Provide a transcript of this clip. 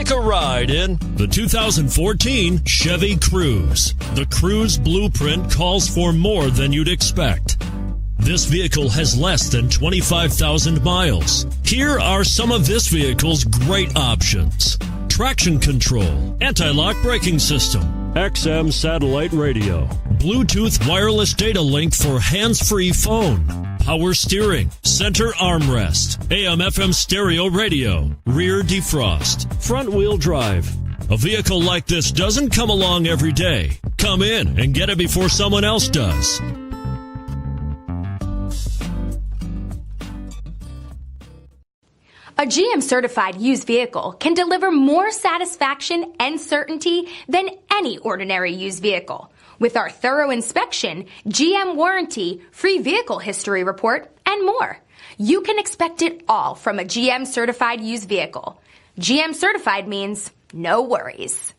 Take a ride in the 2014 Chevy Cruze. The Cruze blueprint calls for more than you'd expect. This vehicle has less than 25,000 miles. Here are some of this vehicle's great options: traction control, anti-lock braking system, XM satellite radio, Bluetooth wireless data link for hands-free phone, power steering, center armrest, AM/FM stereo radio, rear defrost, front-wheel drive. A vehicle like this doesn't come along every day. Come in and get it before someone else does. A GM-certified used vehicle can deliver more satisfaction and certainty than any ordinary used vehicle. With our thorough inspection, GM warranty, free vehicle history report, and more. You can expect it all from a GM-certified used vehicle. GM-certified means no worries.